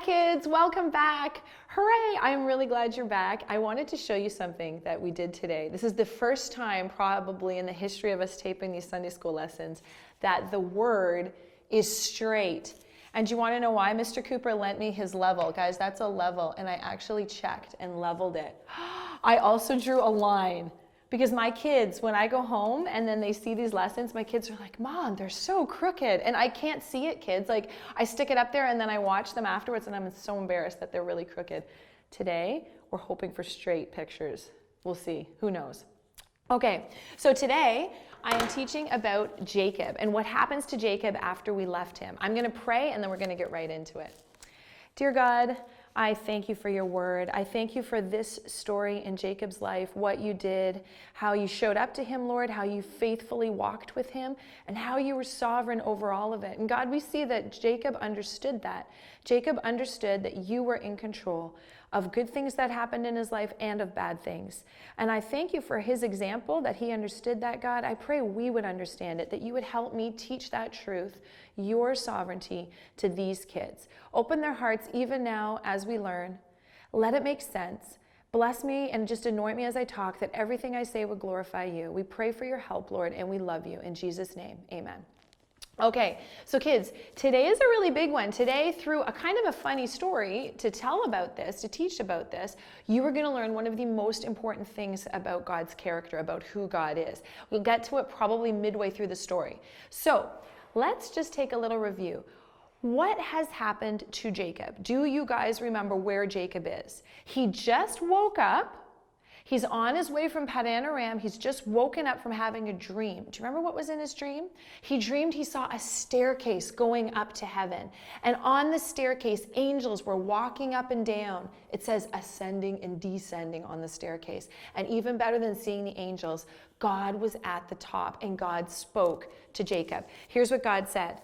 kids, welcome back. Hooray, I'm really glad you're back. I wanted to show you something that we did today. This is the first time probably in the history of us taping these Sunday school lessons that the word is straight. And do you want to know why? Mr. Cooper lent me his level. Guys, that's a level, and I actually checked and leveled it. I also drew a line. Because my kids, when I go home and then they see these lessons, my kids are like, Mom, they're so crooked. And I can't see it, kids. Like, I stick it up there and then I watch them afterwards and I'm so embarrassed that they're really crooked. Today, we're hoping for straight pictures. We'll see. Who knows? Okay, so today I am teaching about Jacob and what happens to Jacob after we left him. I'm going to pray and then we're going to get right into it. Dear God, I thank you for your word. I thank you for this story in Jacob's life, what you did, how you showed up to him, Lord, how you faithfully walked with him, and how you were sovereign over all of it. And God, we see that Jacob understood that. Jacob understood that you were in control of good things that happened in his life and of bad things. And I thank you for his example, that he understood that, God. I pray we would understand it, that you would help me teach that truth, your sovereignty, to these kids. Open their hearts even now as we learn. Let it make sense. Bless me and just anoint me as I talk, that everything I say would glorify you. We pray for your help, Lord, and we love you. In Jesus' name, amen. Okay, so kids, today is a really big one. Today, through a kind of a funny story to tell about this, to teach about this, you are going to learn one of the most important things about God's character, about who God is. We'll get to it probably midway through the story. So let's just take a little review. What has happened to Jacob? Do you guys remember where Jacob is? He just woke up. He's on his way from Padan Aram. He's just woken up from having a dream. Do you remember what was in his dream? He dreamed he saw a staircase going up to heaven. And on the staircase, angels were walking up and down. It says ascending and descending on the staircase. And even better than seeing the angels, God was at the top and God spoke to Jacob. Here's what God said.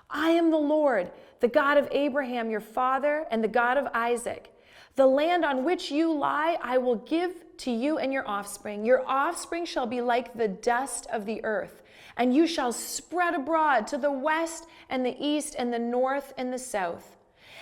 I am the Lord, the God of Abraham, your father, and the God of Isaac. The land on which you lie, I will give to you and your offspring. Your offspring shall be like the dust of the earth, and you shall spread abroad to the west and the east and the north and the south.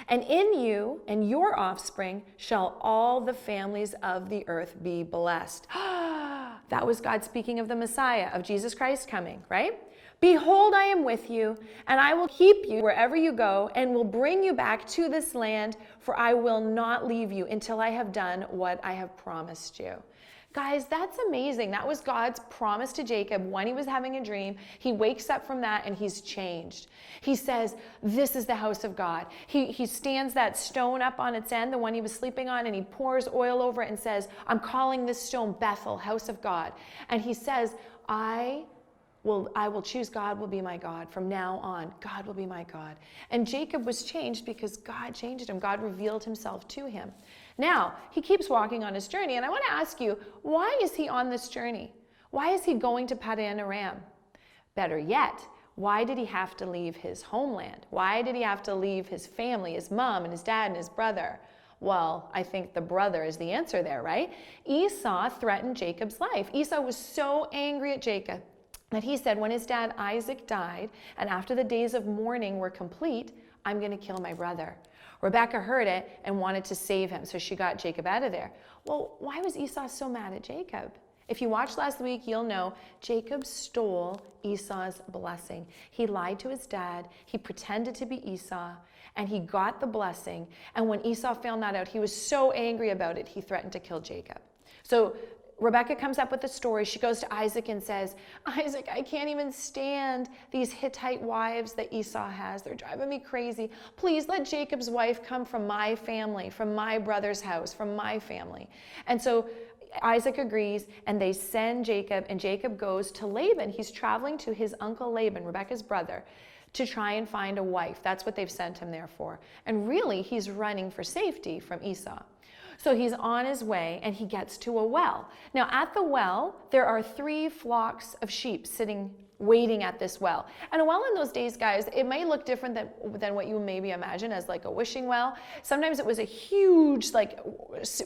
And in you and your offspring shall all the families of the earth be blessed. That was God speaking of the Messiah, of Jesus Christ coming, right? Behold, I am with you, and I will keep you wherever you go, and will bring you back to this land, for I will not leave you until I have done what I have promised you. Guys, that's amazing. That was God's promise to Jacob when he was having a dream. He wakes up from that and he's changed. He says, this is the house of God. He stands that stone up on its end, the one he was sleeping on, and he pours oil over it and says, I'm calling this stone Bethel, house of God. And he says, I will choose God will be my God. From now on, God will be my God. And Jacob was changed because God changed him. God revealed himself to him. Now, he keeps walking on his journey. And I want to ask you, why is he on this journey? Why is he going to Padan Aram? Better yet, why did he have to leave his homeland? Why did he have to leave his family, his mom and his dad and his brother? Well, I think the brother is the answer there, right? Esau threatened Jacob's life. Esau was so angry at Jacob that he said when his dad Isaac died, and after the days of mourning were complete, I'm going to kill my brother. Rebekah heard it and wanted to save him, so she got Jacob out of there. Well, why was Esau so mad at Jacob? If you watched last week, you'll know Jacob stole Esau's blessing. He lied to his dad, he pretended to be Esau, and he got the blessing. And when Esau found that out, he was so angry about it, he threatened to kill Jacob. So Rebekah comes up with the story. She goes to Isaac and says, Isaac, I can't even stand these Hittite wives that Esau has. They're driving me crazy. Please let Jacob's wife come from my family, from my brother's house, from my family. And so Isaac agrees, and they send Jacob, and Jacob goes to Laban. He's traveling to his uncle Laban, Rebekah's brother, to try and find a wife. That's what they've sent him there for. And really, he's running for safety from Esau. So he's on his way and he gets to a well. Now at the well, there are 3 flocks of sheep sitting, waiting at this well. And a well in those days, guys, it may look different than what you maybe imagine as like a wishing well. Sometimes it was a huge like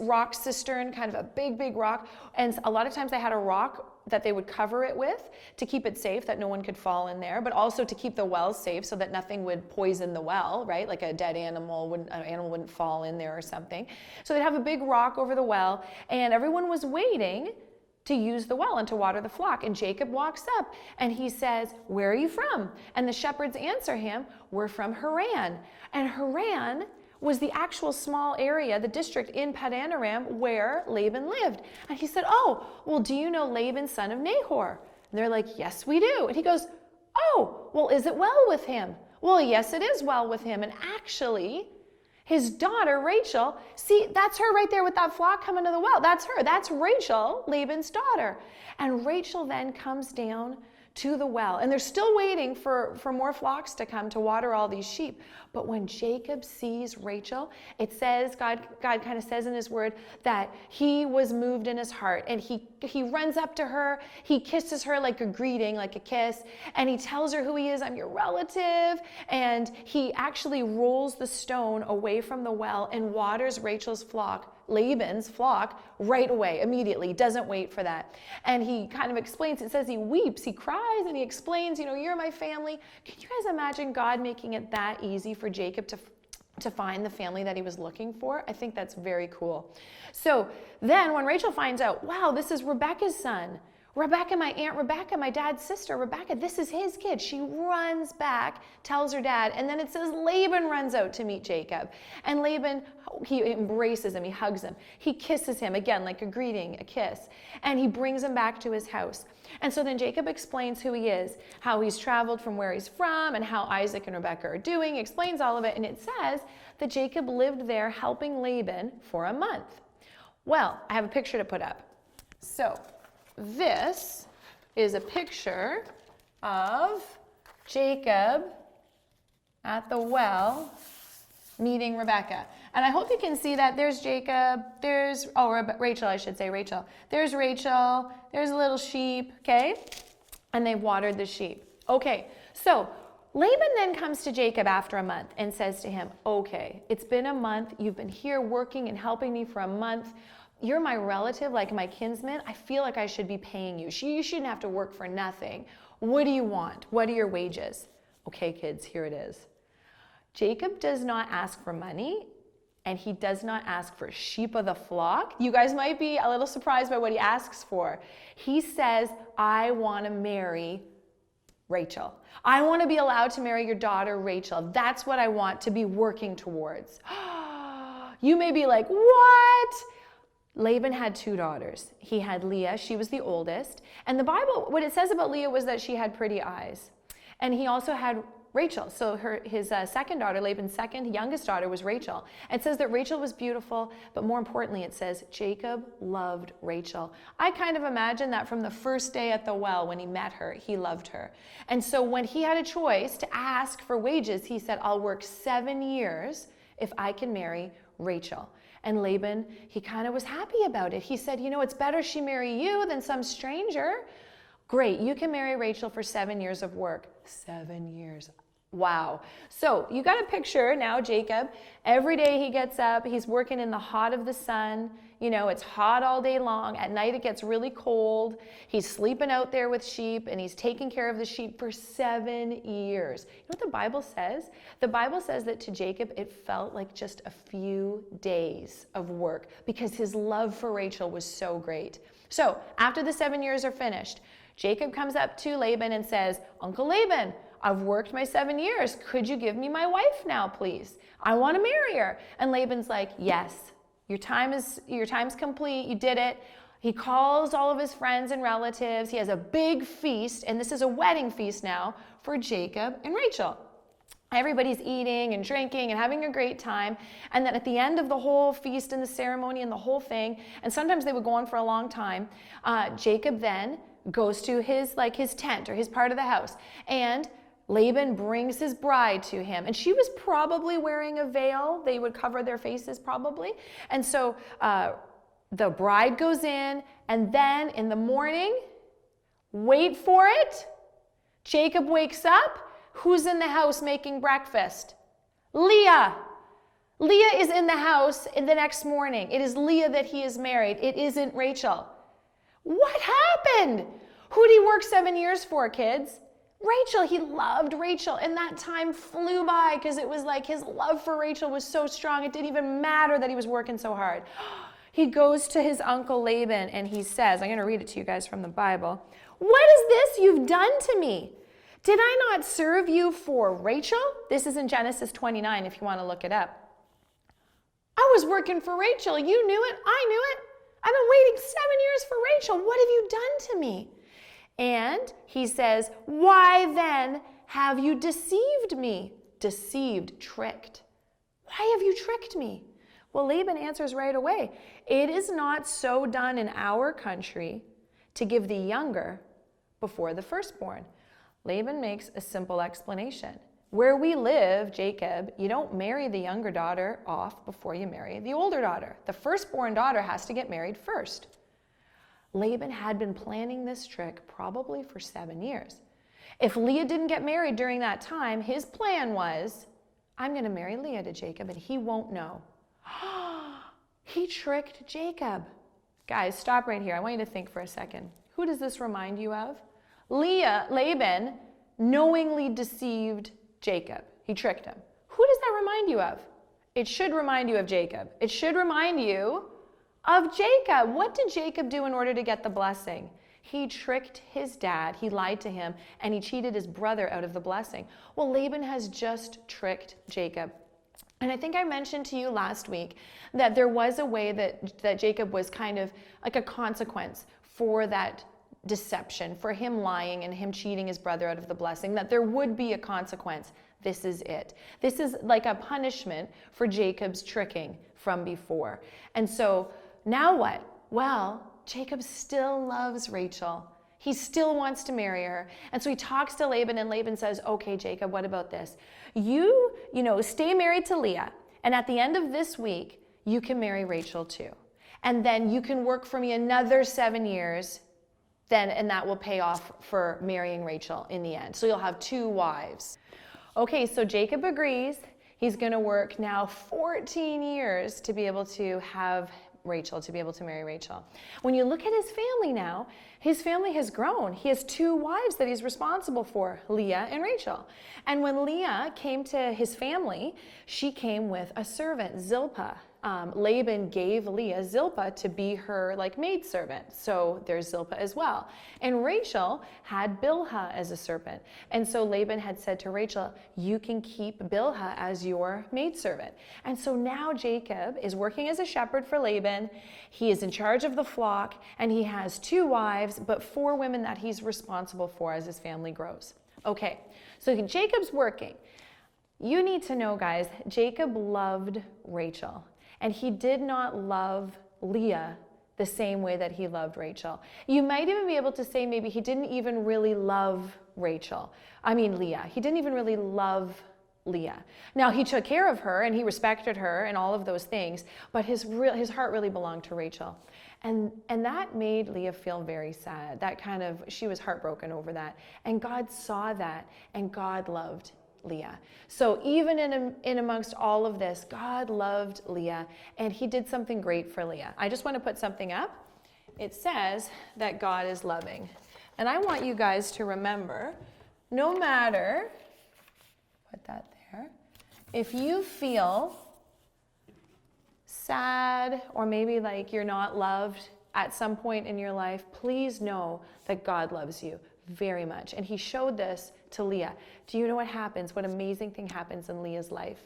rock cistern, kind of a big rock. And a lot of times they had a rock that they would cover it with to keep it safe, that no one could fall in there, but also to keep the well safe so that nothing would poison the well, right? Like a dead animal, an animal wouldn't fall in there or something. So they'd have a big rock over the well, and everyone was waiting to use the well and to water the flock. And Jacob walks up and he says, "Where are you from?" And the shepherds answer him, "We're from Haran." And Haran was the actual small area, the district in Padan Aram where Laban lived. And he said, "Oh, well, do you know Laban, son of Nahor?" And they're like, "Yes, we do." And he goes, "Oh, well, is it well with him?" "Well, yes, it is well with him." And actually, his daughter, Rachel, see, that's her right there with that flock coming to the well. That's her. That's Rachel, Laban's daughter. And Rachel then comes down to the well. And they're still waiting for more flocks to come to water all these sheep. But when Jacob sees Rachel, it says, God kind of says in his word that he was moved in his heart. And he runs up to her. He kisses her like a greeting, like a kiss. And he tells her who he is. "I'm your relative." And he actually rolls the stone away from the well and waters Rachel's flock, Laban's flock, right away, immediately. Doesn't wait for that. And he kind of explains, it says he weeps, he cries, and he explains, "You're my family." Can you guys imagine God making it that easy for Jacob to find the family that he was looking for? I think that's very cool. So then when Rachel finds out, wow, this is Rebekah's son, Rebekah, my Aunt Rebekah, my dad's sister, Rebekah, this is his kid. She runs back, tells her dad, and then it says Laban runs out to meet Jacob. And Laban, he embraces him, he hugs him, he kisses him, again, like a greeting, a kiss, and he brings him back to his house. And so then Jacob explains who he is, how he's traveled from where he's from, and how Isaac and Rebekah are doing, explains all of it, and it says that Jacob lived there helping Laban for a month. Well, I have a picture to put up. So, this is a picture of Jacob at the well meeting Rebekah. And I hope you can see that there's Jacob, there's, Rachel, I should say, Rachel. There's Rachel, there's a little sheep, okay? And they've watered the sheep. Okay, so Laban then comes to Jacob after a month and says to him, "Okay, it's been a month, you've been here working and helping me for a month. You're my relative, like my kinsman. I feel like I should be paying you. You shouldn't have to work for nothing. What do you want? What are your wages?" Okay, kids, here it is. Jacob does not ask for money, and he does not ask for sheep of the flock. You guys might be a little surprised by what he asks for. He says, "I want to marry Rachel. I want to be allowed to marry your daughter, Rachel. That's what I want to be working towards." You may be like, "What?" Laban had 2 daughters. He had Leah, she was the oldest. And the Bible, what it says about Leah was that she had pretty eyes. And he also had Rachel. So his second daughter, Laban's second youngest daughter, was Rachel. It says that Rachel was beautiful, but more importantly, it says Jacob loved Rachel. I kind of imagine that from the first day at the well when he met her, he loved her. And so when he had a choice to ask for wages, he said, "I'll work 7 years if I can marry Rachel." And Laban, he kind of was happy about it. He said, "It's better she marry you than some stranger. Great, you can marry Rachel for 7 years of work." 7 years. Wow. So you got a picture now, Jacob. Every day he gets up, he's working in the hot of the sun. It's hot all day long. At night it gets really cold. He's sleeping out there with sheep, and he's taking care of the sheep for 7 years. You know what the Bible says? The Bible says that to Jacob it felt like just a few days of work because his love for Rachel was so great. So after the 7 years are finished, Jacob comes up to Laban and says, "Uncle Laban, I've worked my 7 years. Could you give me my wife now, please? I want to marry her." And Laban's like, "Yes, your time's complete. You did it." He calls all of his friends and relatives. He has a big feast, and this is a wedding feast now for Jacob and Rachel. Everybody's eating and drinking and having a great time. And then at the end of the whole feast and the ceremony and the whole thing, and sometimes they would go on for a long time, Jacob then goes to his tent or his part of the house, and Laban brings his bride to him, and she was probably wearing a veil. They would cover their faces probably. And so the bride goes in, and then in the morning, wait for it, Jacob wakes up. Who's in the house making breakfast? Leah. Leah is in the house in the next morning. It is Leah that he is married. It isn't Rachel. What happened? Who did he work 7 years for, kids? Rachel. He loved Rachel, and that time flew by because it was like his love for Rachel was so strong. It didn't even matter that he was working so hard. He goes to his uncle Laban and he says, I'm going to read it to you guys from the Bible. What is this you've done to me? Did I not serve you for Rachel? This is in Genesis 29 if you want to look it up. I was working for Rachel. You knew it. I knew it. I've been waiting 7 years for Rachel. What have you done to me? And he says, why then have you deceived me? Deceived, tricked. Why have you tricked me? Well, Laban answers right away. It is not so done in our country to give the younger before the firstborn. Laban makes a simple explanation. Where we live, Jacob, you don't marry the younger daughter off before you marry the older daughter. The firstborn daughter has to get married first. Laban had been planning this trick probably for 7 years. If Leah didn't get married during that time, his plan was, I'm going to marry Leah to Jacob and he won't know. He tricked Jacob. Guys, stop right here. I want you to think for a second. Who does this remind you of? Laban knowingly deceived Jacob. He tricked him. Who does that remind you of? It should remind you of Jacob. It should remind you of Jacob. What did Jacob do in order to get the blessing? He tricked his dad, he lied to him, and he cheated his brother out of the blessing. Well, Laban has just tricked Jacob. And I think I mentioned to you last week that there was a way that Jacob was kind of like a consequence for that deception, for him lying and him cheating his brother out of the blessing, that there would be a consequence. This is it. This is like a punishment for Jacob's tricking from before. And so now what? Well, Jacob still loves Rachel. He still wants to marry her. And so he talks to Laban, and Laban says, okay, Jacob, what about this? You stay married to Leah, and at the end of this week, you can marry Rachel too. And then you can work for me another 7 years, and that will pay off for marrying Rachel in the end. So you'll have 2 wives. Okay, so Jacob agrees. He's going to work now 14 years to be able to have Rachel, to be able to marry Rachel. When you look at his family now, his family has grown. He has 2 wives that he's responsible for, Leah and Rachel. And when Leah came to his family, she came with a servant, Zilpah. Laban gave Leah Zilpah to be her maidservant. So there's Zilpah as well. And Rachel had Bilhah as a servant. And so Laban had said to Rachel, you can keep Bilhah as your maidservant. And so now Jacob is working as a shepherd for Laban. He is in charge of the flock, and he has 2 wives, but 4 women that he's responsible for as his family grows. Okay, so Jacob's working. You need to know, guys, Jacob loved Rachel. And he did not love Leah the same way that he loved Rachel. You might even be able to say maybe he didn't even really love Leah. He didn't even really love Leah. Now, he took care of her and he respected her and all of those things, but his heart really belonged to Rachel. And that made Leah feel very sad. She was heartbroken over that. And God saw that, and God loved Leah. So even in amongst all of this, God loved Leah, and he did something great for Leah. I just want to put something up. It says that God is loving. And I want you guys to remember, no matter, put that there, if you feel sad or maybe like you're not loved at some point in your life, please know that God loves you very much. And he showed this to Leah. Do you know what happens? What amazing thing happens in Leah's life?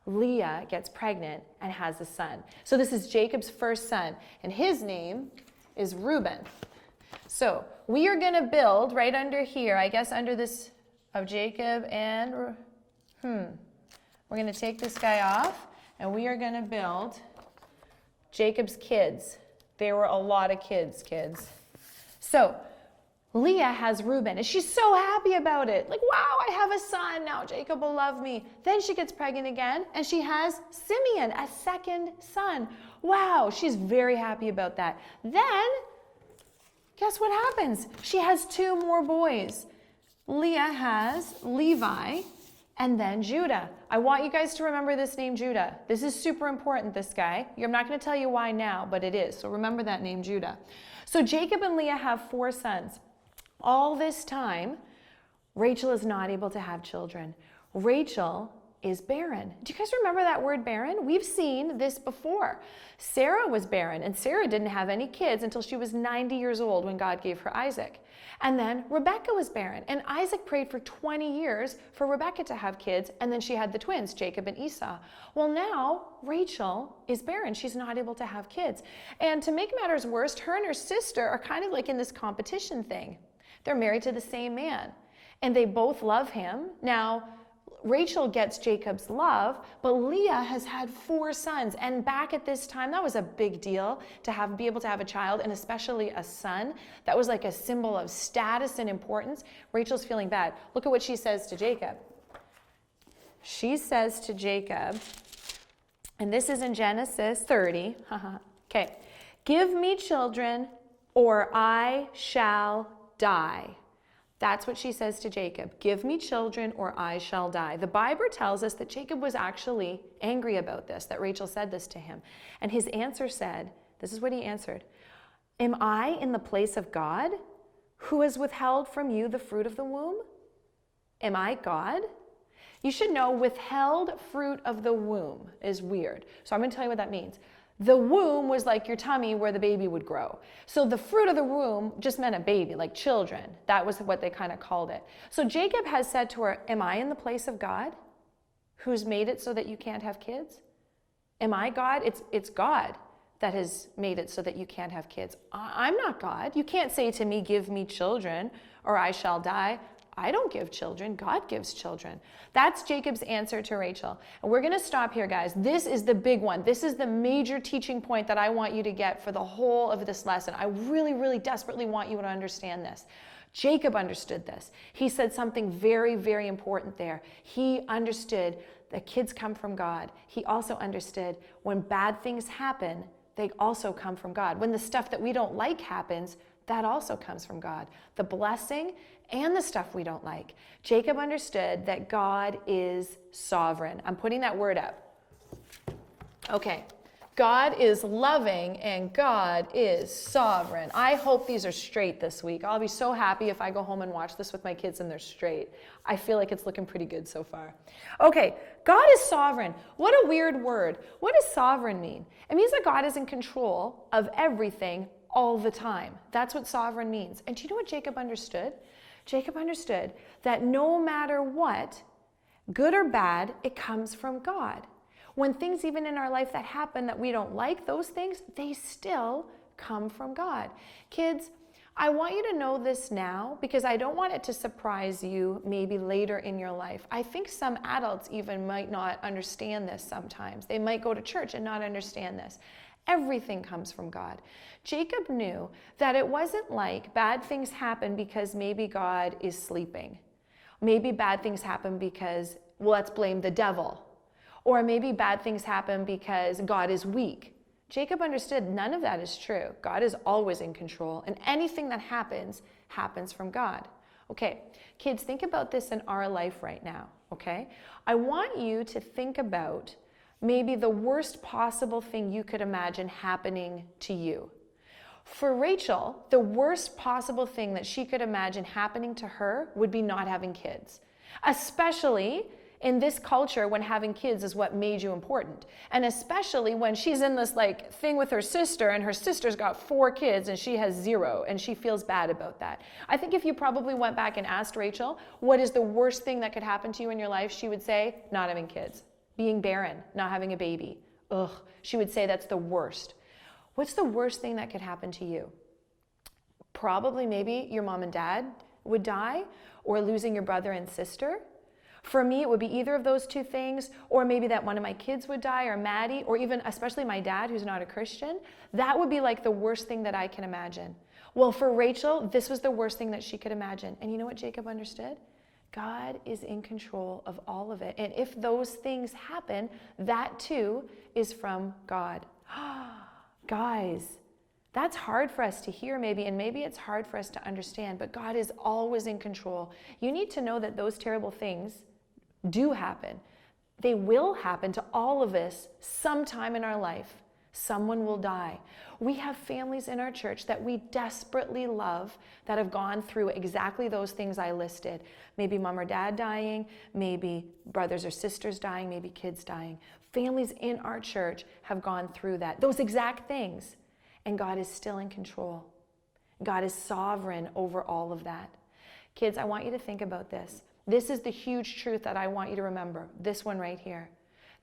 Leah gets pregnant and has a son. So this is Jacob's first son, and his name is Reuben. So we are going to build right under here, I guess under this of Jacob, and we're going to take this guy off, and we are going to build Jacob's kids. There were a lot of kids. So Leah has Reuben, and she's so happy about it. Like, wow, I have a son now. Jacob will love me. Then she gets pregnant again, and she has Simeon, a second son. Wow, she's very happy about that. Then, guess what happens? She has 2 more boys. Leah has Levi, and then Judah. I want you guys to remember this name, Judah. This is super important, this guy. I'm not going to tell you why now, but it is. So remember that name, Judah. So Jacob and Leah have 4 sons. All this time, Rachel is not able to have children. Rachel is barren. Do you guys remember that word barren? We've seen this before. Sarah was barren, and Sarah didn't have any kids until she was 90 years old when God gave her Isaac. And then Rebecca was barren, and Isaac prayed for 20 years for Rebecca to have kids, and then she had the twins, Jacob and Esau. Well, now Rachel is barren. She's not able to have kids. And to make matters worse, her and her sister are kind of like in this competition thing. They're married to the same man, and they both love him. Now, Rachel gets Jacob's love, but Leah has had 4 sons. And back at this time, that was a big deal to be able to have a child, and especially a son. That was like a symbol of status and importance. Rachel's feeling bad. Look at what she says to Jacob. She says to Jacob, and this is in Genesis 30. Okay. Give me children or I shall die. That's what she says to Jacob. Give me children or I shall die. The Bible tells us that Jacob was actually angry about this, that Rachel said this to him. And his answer said, this is what he answered, am I in the place of God who has withheld from you the fruit of the womb? Am I God? You should know withheld fruit of the womb is weird. So I'm going to tell you what that means. The womb was like your tummy where the baby would grow. So the fruit of the womb just meant a baby, like children. That was what they kind of called it. So Jacob has said to her, am I in the place of God who's made it so that you can't have kids? Am I God? It's God that has made it so that you can't have kids. I'm not God. You can't say to me, give me children or I shall die. I don't give children. God gives children. That's Jacob's answer to Rachel. And we're going to stop here, guys. This is the big one. This is the major teaching point that I want you to get for the whole of this lesson. I really, really desperately want you to understand this. Jacob understood this. He said something very, very important there. He understood that kids come from God. He also understood when bad things happen, they also come from God. When the stuff that we don't like happens, that also comes from God. The blessing and the stuff we don't like. Jacob understood that God is sovereign. I'm putting that word up. Okay. God is loving and God is sovereign. I hope these are straight this week. I'll be so happy if I go home and watch this with my kids and they're straight. I feel like it's looking pretty good so far. Okay, God is sovereign. What a weird word. What does sovereign mean? It means that God is in control of everything all the time. That's what sovereign means. And do you know what Jacob understood? Jacob understood that no matter what, good or bad, it comes from God. When things even in our life that happen that we don't like, those things, they still come from God. Kids, I want you to know this now because I don't want it to surprise you maybe later in your life. I think some adults even might not understand this sometimes. They might go to church and not understand this. Everything comes from God. Jacob knew that it wasn't like bad things happen because maybe God is sleeping. Maybe bad things happen because, well, let's blame the devil. Or maybe bad things happen because God is weak. Jacob understood none of that is true. God is always in control, and anything that happens, happens from God. Okay, kids, think about this in our life right now, okay? I want you to think about maybe the worst possible thing you could imagine happening to you. For Rachel, the worst possible thing that she could imagine happening to her would be not having kids, especially in this culture when having kids is what made you important. And especially when she's in this like thing with her sister and her sister's got 4 kids and she has 0 and she feels bad about that. I think if you probably went back and asked Rachel, what is the worst thing that could happen to you in your life? She would say, not having kids, being barren, not having a baby. Ugh, she would say that's the worst. What's the worst thing that could happen to you? Probably maybe your mom and dad would die or losing your brother and sister. For me, it would be either of those 2 things, or maybe that one of my kids would die, or Maddie, or even especially my dad, who's not a Christian. That would be like the worst thing that I can imagine. Well, for Rachel, this was the worst thing that she could imagine. And you know what Jacob understood? God is in control of all of it. And if those things happen, that too is from God. Guys, that's hard for us to hear maybe, and maybe it's hard for us to understand, but God is always in control. You need to know that those terrible things do happen. They will happen to all of us sometime in our life. Someone will die. We have families in our church that we desperately love that have gone through exactly those things I listed. Maybe mom or dad dying, maybe brothers or sisters dying, maybe kids dying. Families in our church have gone through that, those exact things. And God is still in control. God is sovereign over all of that. Kids, I want you to think about this. This is the huge truth that I want you to remember. This one right here.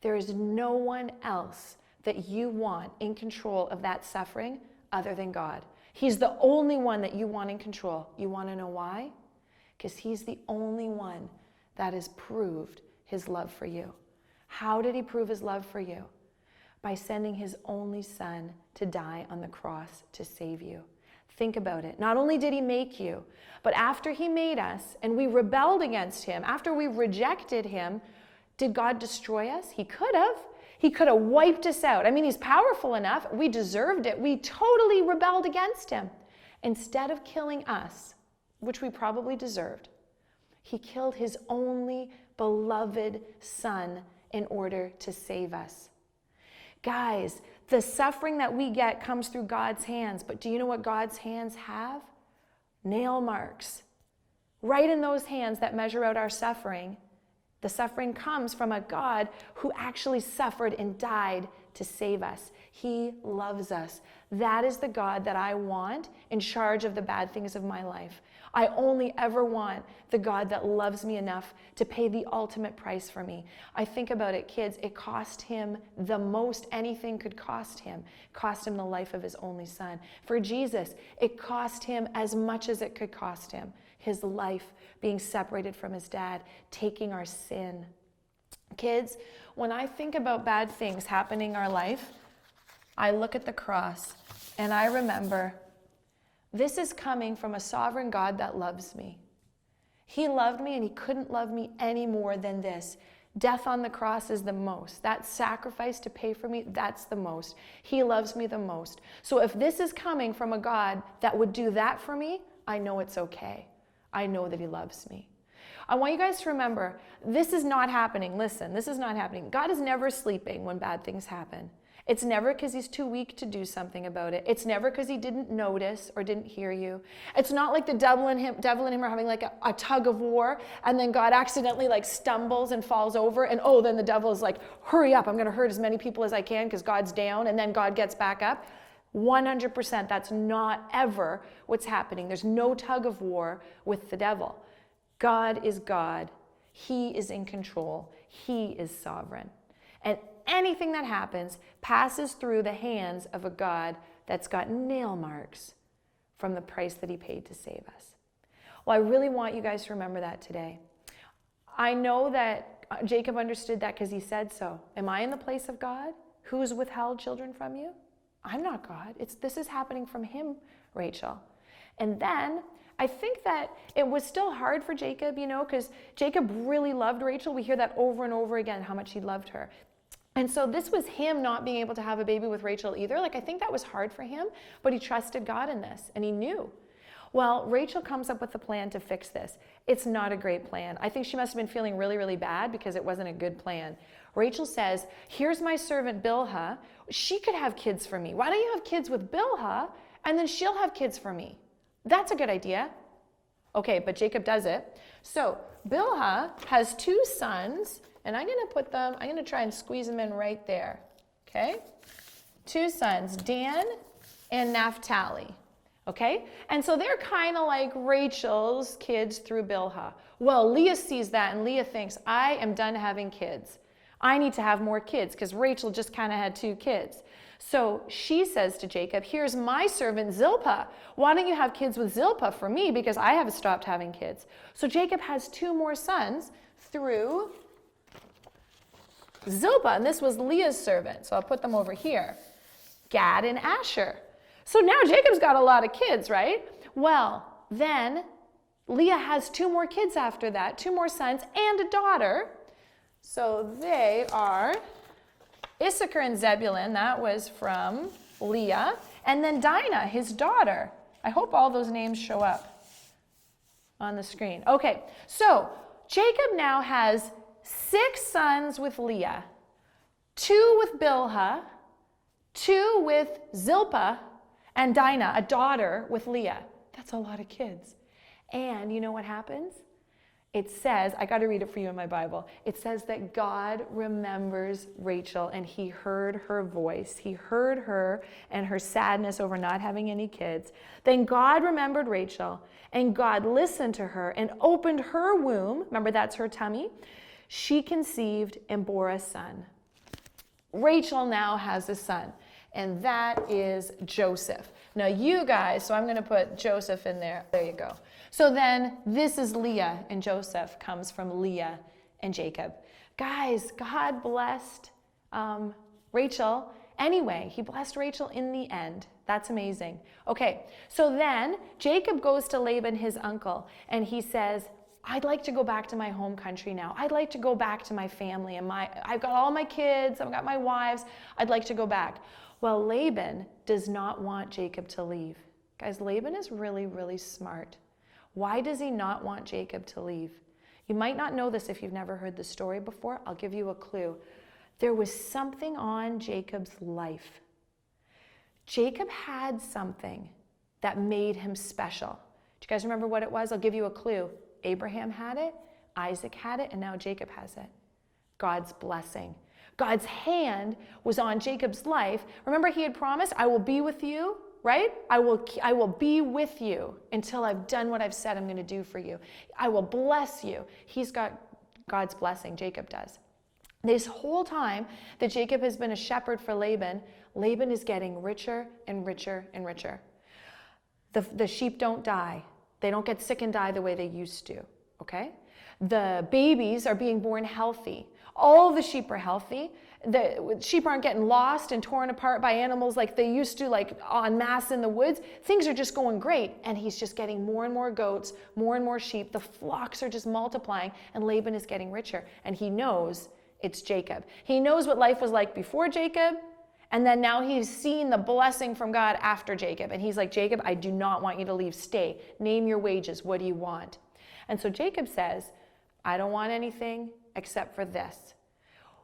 There is no one else that you want in control of that suffering other than God. He's the only one that you want in control. You want to know why? Because he's the only one that has proved his love for you. How did he prove his love for you? By sending his only son to die on the cross to save you. Think about it. Not only did he make you, but after he made us and we rebelled against him, after we rejected him, did God destroy us? He could have. He could have wiped us out. I mean, he's powerful enough. We deserved it. We totally rebelled against him. Instead of killing us, which we probably deserved, he killed his only beloved son in order to save us. Guys, the suffering that we get comes through God's hands. But do you know what God's hands have? Nail marks. Right in those hands that measure out our suffering. The suffering comes from a God who actually suffered and died to save us. He loves us. That is the God that I want in charge of the bad things of my life. I only ever want the God that loves me enough to pay the ultimate price for me. I think about it, kids, it cost him the most anything could cost him. It cost him the life of his only son. For Jesus, it cost him as much as it could cost him. His life, being separated from his dad, taking our sin. Kids, when I think about bad things happening in our life, I look at the cross and I remember this is coming from a sovereign God that loves me. He loved me and he couldn't love me any more than this. Death on the cross is the most. That sacrifice to pay for me, that's the most. He loves me the most. So if this is coming from a God that would do that for me, I know it's okay. I know that he loves me. I want you guys to remember, this is not happening. Listen, this is not happening. God is never sleeping when bad things happen. It's never because he's too weak to do something about it. It's never because he didn't notice or didn't hear you. It's not like the devil and him are having like a tug of war, and then God accidentally like stumbles and falls over, and then the devil is like, hurry up, I'm going to hurt as many people as I can because God's down, and then God gets back up. 100%, that's not ever what's happening. There's no tug of war with the devil. God is God. He is in control. He is sovereign. And anything that happens passes through the hands of a God that's got nail marks from the price that he paid to save us. Well, I really want you guys to remember that today. I know that Jacob understood that because he said so. Am I in the place of God who has withheld children from you? I'm not God. This is happening from him, Rachel. And then I think that it was still hard for Jacob, because Jacob really loved Rachel. We hear that over and over again, how much he loved her. And so this was him not being able to have a baby with Rachel either. I think that was hard for him, but he trusted God in this, and he knew. Well, Rachel comes up with a plan to fix this. It's not a great plan. I think she must have been feeling really, really bad because it wasn't a good plan. Rachel says, here's my servant Bilhah. She could have kids for me. Why don't you have kids with Bilhah, and then she'll have kids for me? That's a good idea. Okay, but Jacob does it. So Bilhah has 2 sons, and I'm going to try and squeeze them in right there. Okay? 2 sons, Dan and Naphtali. Okay? And so they're kind of like Rachel's kids through Bilhah. Well, Leah sees that, and Leah thinks, I am done having kids. I need to have more kids because Rachel just kind of had 2 kids. So she says to Jacob, here's my servant Zilpah. Why don't you have kids with Zilpah for me because I have stopped having kids. So Jacob has 2 more sons through Zilpah, and this was Leah's servant. So I'll put them over here. Gad and Asher. So now Jacob's got a lot of kids, right? Well, then Leah has 2 more kids after that, 2 more sons and a daughter. So they are Issachar and Zebulun, that was from Leah, and then Dinah, his daughter. I hope all those names show up on the screen. Okay, so Jacob now has 6 sons with Leah, 2 with Bilhah, 2 with Zilpah, and Dinah, a daughter with Leah. That's a lot of kids. And you know what happens? It says, I got to read it for you in my Bible. It says that God remembers Rachel and he heard her voice. He heard her and her sadness over not having any kids. Then God remembered Rachel and God listened to her and opened her womb. Remember, that's her tummy. She conceived and bore a son. Rachel now has a son, and that is Joseph. Now you guys, so I'm going to put Joseph in there. There you go. So then this is Leah, and Joseph comes from Leah and Jacob. Guys, God blessed Rachel anyway. He blessed Rachel in the end. That's amazing. Okay, so then Jacob goes to Laban, his uncle, and he says, I'd like to go back to my home country now. I'd like to go back to my family and I've got all my kids, I've got my wives. I'd like to go back. Well, Laban does not want Jacob to leave. Guys, Laban is really, really smart. Why does he not want Jacob to leave? You might not know this if you've never heard the story before. I'll give you a clue. There was something on Jacob's life. Jacob had something that made him special. Do you guys remember what it was? I'll give you a clue. Abraham had it, Isaac had it, and now Jacob has it. God's blessing. God's hand was on Jacob's life. Remember, he had promised, I will be with you, right? I will be with you until I've done what I've said I'm going to do for you. I will bless you. He's got God's blessing, Jacob does. This whole time that Jacob has been a shepherd for Laban, Laban is getting richer and richer and richer. The sheep don't die. They don't get sick and die the way they used to, okay? The babies are being born healthy. All the sheep are healthy. The sheep aren't getting lost and torn apart by animals like they used to, like en masse in the woods. Things are just going great. And he's just getting more and more goats, more and more sheep. The flocks are just multiplying, and Laban is getting richer. And he knows it's Jacob. He knows what life was like before Jacob, and then now he's seen the blessing from God after Jacob. And he's like, Jacob, I do not want you to leave. Stay. Name your wages. What do you want? And so Jacob says, I don't want anything except for this.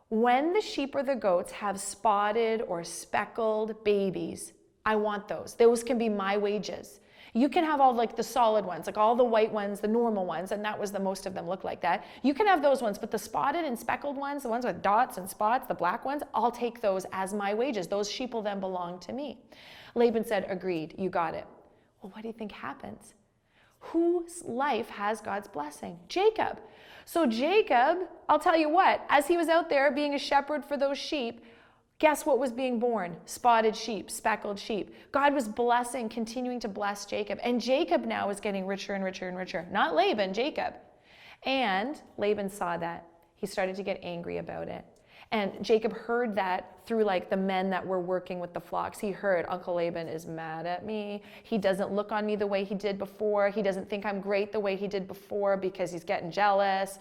When the sheep or the goats have spotted or speckled babies, I want those. Those can be my wages. You can have all like the solid ones, like all the white ones, the normal ones, and that was the most of them look like that. You can have those ones, but the spotted and speckled ones, the ones with dots and spots, the black ones, I'll take those as my wages. Those sheep will then belong to me. Laban said, agreed, you got it. Well, what do you think happens? Whose life has God's blessing? Jacob. So Jacob, I'll tell you what, as he was out there being a shepherd for those sheep, guess what was being born? Spotted sheep, speckled sheep. God was blessing, continuing to bless Jacob. And Jacob now is getting richer and richer and richer. Not Laban, Jacob. And Laban saw that. He started to get angry about it. And Jacob heard that through like the men that were working with the flocks. He heard, Uncle Laban is mad at me. He doesn't look on me the way he did before. He doesn't think I'm great the way he did before because he's getting jealous.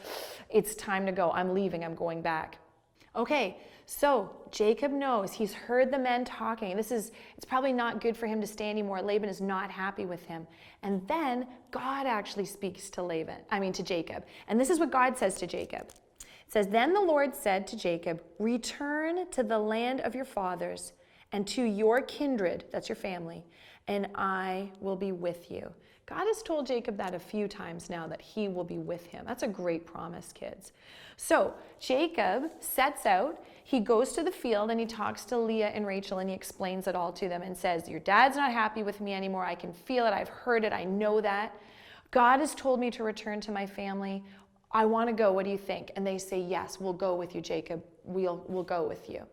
It's time to go. I'm leaving. I'm going back. Okay, so Jacob knows. He's heard the men talking. It's probably not good for him to stay anymore. Laban is not happy with him. And then God actually speaks to Jacob. And this is what God says to Jacob. It says, then the Lord said to Jacob, return to the land of your fathers and to your kindred, that's your family, and I will be with you. God has told Jacob that a few times now, that he will be with him. That's a great promise, kids. So Jacob sets out, he goes to the field and he talks to Leah and Rachel and he explains it all to them and says, your dad's not happy with me anymore. I can feel it. I've heard it. I know that. God has told me to return to my family. I want to go. What do you think? And they say, yes, we'll go with you, Jacob. We'll go with you.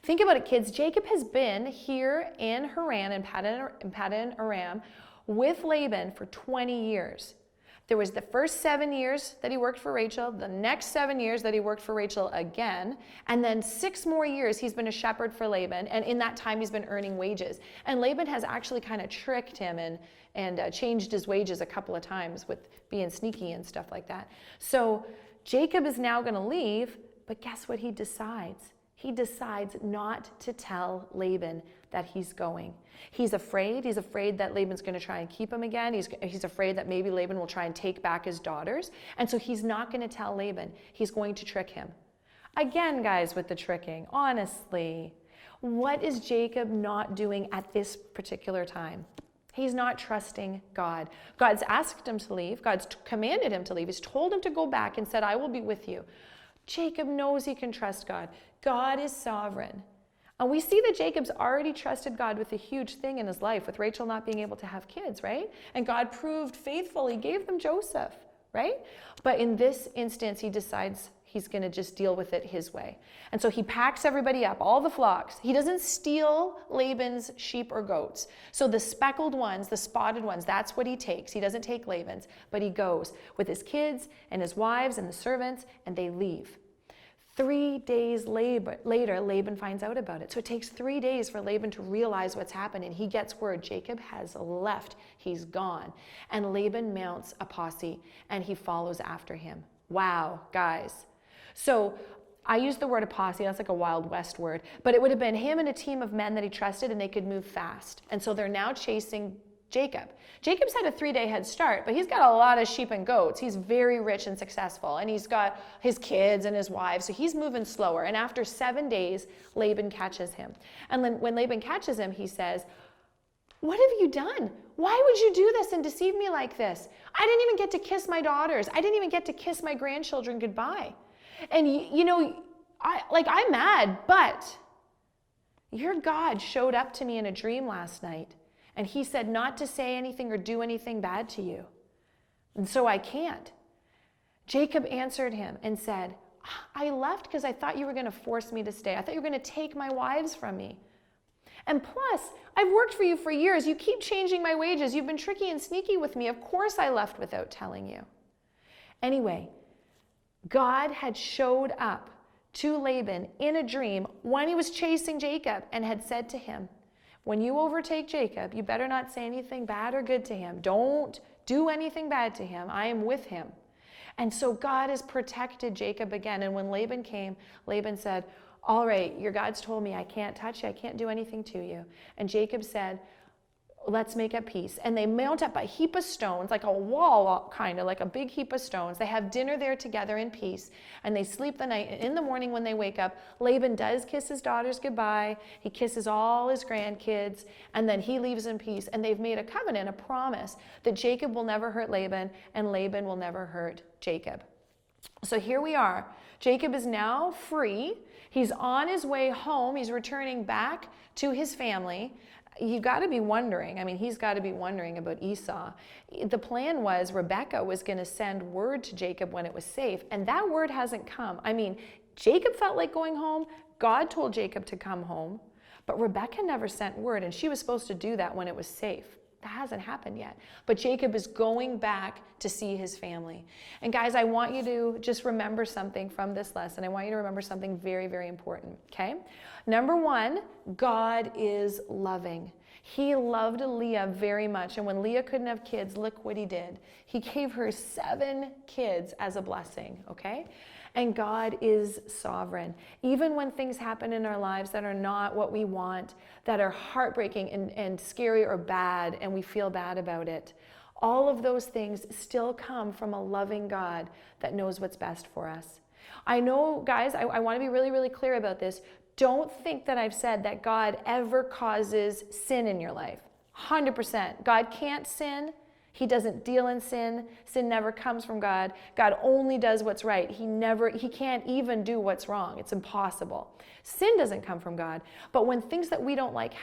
Think about it, kids. Jacob has been here in Haran and Paddan Aram with Laban for 20 years. There was the first 7 years that he worked for Rachel, the next 7 years that he worked for Rachel again, and then 6 more years he's been a shepherd for Laban, and in that time he's been earning wages. And Laban has actually kind of tricked him and changed his wages a couple of times with being sneaky and stuff like that. So Jacob is now going to leave, but guess what he decides? He decides not to tell Laban that he's going. He's afraid that Laban's going to try and keep him again. He's afraid that maybe Laban will try and take back his daughters. And so he's not going to tell Laban. He's going to trick him. Again, guys, with the tricking, honestly, What is Jacob not doing at this particular time? He's not trusting God. God's asked him to leave. God's commanded him to leave. He's told him to go back and said, I will be with you. Jacob knows he can trust God. God is sovereign. And we see that Jacob's already trusted God with a huge thing in his life, with Rachel not being able to have kids, right? And God proved faithful. He gave them Joseph, right? But in this instance, he decides he's going to just deal with it his way. And so he packs everybody up, all the flocks. He doesn't steal Laban's sheep or goats. So the speckled ones, the spotted ones, that's what he takes. He doesn't take Laban's, but he goes with his kids and his wives and the servants, and they leave. 3 days later, Laban finds out about it. So it takes 3 days for Laban to realize what's happened, and he gets word Jacob has left. He's gone. And Laban mounts a posse, and he follows after him. Wow, guys. So I use the word a posse. That's like a Wild West word. But it would have been him and a team of men that he trusted, and they could move fast. And so they're now chasing Jacob. Jacob's had a 3-day head start, but he's got a lot of sheep and goats. He's very rich and successful, and he's got his kids and his wives, so he's moving slower. And after 7 days, Laban catches him. And then when Laban catches him, he says, what have you done? Why would you do this and deceive me like this? I didn't even get to kiss my daughters. I didn't even get to kiss my grandchildren goodbye. And I'm mad, but your God showed up to me in a dream last night. And he said not to say anything or do anything bad to you. And so I can't. Jacob answered him and said, I left because I thought you were going to force me to stay. I thought you were going to take my wives from me. And plus, I've worked for you for years. You keep changing my wages. You've been tricky and sneaky with me. Of course I left without telling you. Anyway, God had showed up to Laban in a dream when he was chasing Jacob and had said to him, when you overtake Jacob, you better not say anything bad or good to him. Don't do anything bad to him. I am with him. And so God has protected Jacob again. And when Laban came, Laban said, all right, your God's told me I can't touch you. I can't do anything to you. And Jacob said, let's make a peace. And they mount up a heap of stones, like a wall, kind of like a big heap of stones. They have dinner there together in peace, and they sleep the night. And in the morning when they wake up, Laban does kiss his daughters goodbye. He kisses all his grandkids, and then he leaves in peace. And they've made a covenant, a promise, that Jacob will never hurt Laban, and Laban will never hurt Jacob. So here we are. Jacob is now free. He's on his way home. He's returning back to his family. You got to be wondering, he's got to be wondering about Esau. The plan was Rebekah was going to send word to Jacob when it was safe, and that word hasn't come. Jacob felt like going home. God told Jacob to come home, but Rebekah never sent word, and she was supposed to do that when it was safe. That hasn't happened yet. But Jacob is going back to see his family. And guys, I want you to just remember something from this lesson. I want you to remember something very, very important, okay? Number one, God is loving. He loved Leah very much. And when Leah couldn't have kids, look what he did. He gave her 7 kids as a blessing, okay? And God is sovereign. Even when things happen in our lives that are not what we want, that are heartbreaking and scary or bad, and we feel bad about it, all of those things still come from a loving God that knows what's best for us. I know, guys, I want to be really, really clear about this. Don't think that I've said that God ever causes sin in your life. 100%. God can't sin. He doesn't deal in sin. Sin never comes from God. God only does what's right. He can't even do what's wrong. It's impossible. Sin doesn't come from God. But when things that we don't like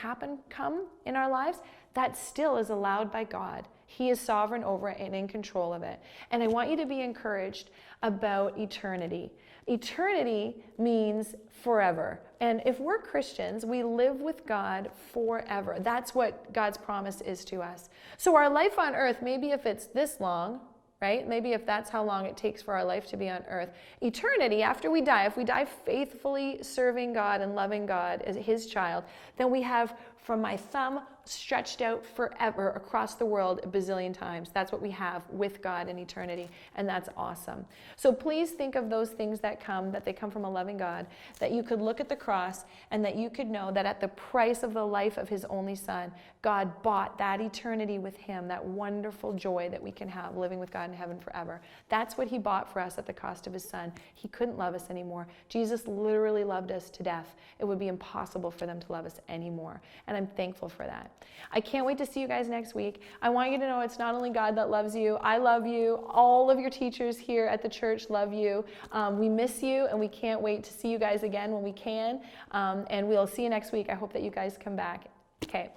come in our lives, that still is allowed by God. He is sovereign over it and in control of it. And I want you to be encouraged about eternity. Eternity means forever. And if we're Christians, we live with God forever. That's what God's promise is to us. So our life on earth, maybe if it's this long, right? Maybe if that's how long it takes for our life to be on earth. Eternity, after we die, if we die faithfully serving God and loving God as his child, then we have from my thumb stretched out forever across the world a bazillion times. That's what we have with God in eternity, and that's awesome. So please think of those things that they come from a loving God, that you could look at the cross and that you could know that at the price of the life of his only son, God bought that eternity with him, that wonderful joy that we can have living with God in heaven forever. That's what he bought for us at the cost of his son. He couldn't love us anymore. Jesus literally loved us to death. It would be impossible for them to love us anymore, and I'm thankful for that. I can't wait to see you guys next week. I want you to know it's not only God that loves you. I love you. All of your teachers here at the church love you. We miss you, and we can't wait to see you guys again when we can. And we'll see you next week. I hope that you guys come back. Okay.